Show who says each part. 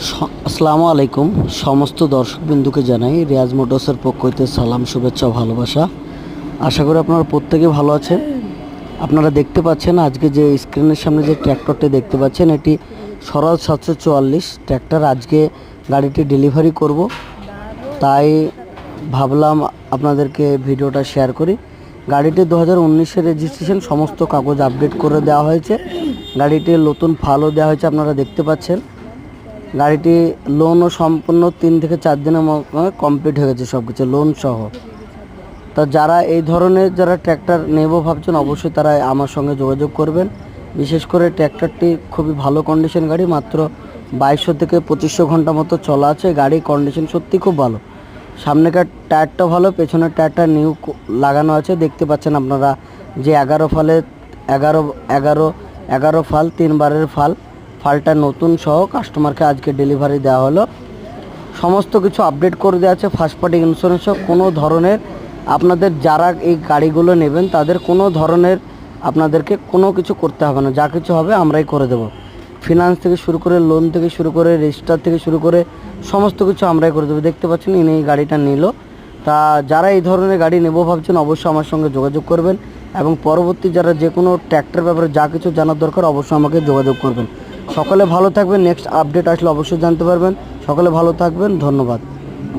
Speaker 1: আসসালামু আলাইকুম। সমস্ত দর্শকবৃন্দুকে জানাই রিয়াজ মোটরসের পক্ষ হইতে সালাম, শুভেচ্ছা ও ভালোবাসা। আশা করি আপনারা প্রত্যেকেই ভালো আছেন। আপনারা দেখতে পাচ্ছেন আজকে যে স্ক্রিনের সামনে যে ট্র্যাক্টরটি দেখতে পাচ্ছেন, এটি সরাল 744 ট্র্যাক্টর। আজকে গাড়িটি ডেলিভারি করব, তাই ভাবলাম আপনাদেরকে ভিডিওটা শেয়ার করি। গাড়িটি 2019-এর রেজিস্ট্রেশন, সমস্ত কাগজ আপডেট করে দেওয়া হয়েছে। গাড়িটির নতুন ফালও দেওয়া হয়েছে, আপনারা দেখতে পাচ্ছেন। গাড়িটি লোনও সম্পূর্ণ 3 থেকে 4 দিনের মধ্যে কমপ্লিট হয়ে গেছে, সব কিছু লোন সহ। তা যারা এই ধরনের ট্র্যাক্টর নেব ভাবছেন, অবশ্যই তারা আমার সঙ্গে যোগাযোগ করবেন। বিশেষ করে ট্র্যাক্টরটি খুবই ভালো কন্ডিশন গাড়ি, মাত্র 2200 থেকে 2500 ঘন্টা মতো চলা আছে। গাড়ির কন্ডিশন সত্যি খুব ভালো। সামনেকার টায়ারটা ভালো, পেছনের টায়ারটা নিউ লাগানো আছে। দেখতে পাচ্ছেন আপনারা যে 11 ফালে 11 ফাল 3 বারের ফালটা নতুন সহ কাস্টমারকে আজকে ডেলিভারি দেওয়া হলো। সমস্ত কিছু আপডেট করে দেওয়া আছে, ফার্স্ট পার্টি ইন্স্যুরেন্স। কোনো ধরনের আপনাদের যারা এই গাড়িগুলো নেবেন তাদের কোনো ধরনের আপনাদেরকে কোনো কিছু করতে হবে না, যা কিছু হবে আমরাই করে দেব। ফিনান্স থেকে শুরু করে, লোন থেকে শুরু করে, রেজিস্টার থেকে শুরু করে সমস্ত কিছু আমরাই করে দেবো। দেখতে পাচ্ছেন ইনি এই গাড়িটা নিল। তা যারা এই ধরনের গাড়ি নেব ভাবছেন, অবশ্যই আমার সঙ্গে যোগাযোগ করবেন, এবং পরবর্তী যারা যে কোনো ট্র্যাক্টর ব্যাপারে যা কিছু জানার দরকার অবশ্যই আমাকে যোগাযোগ করবেন। সকলে ভালো থাকবেন, নেক্সট আপডেট আসলে অবশ্যই জানতে পারবেন। সকলে ভালো থাকবেন, ধন্যবাদ।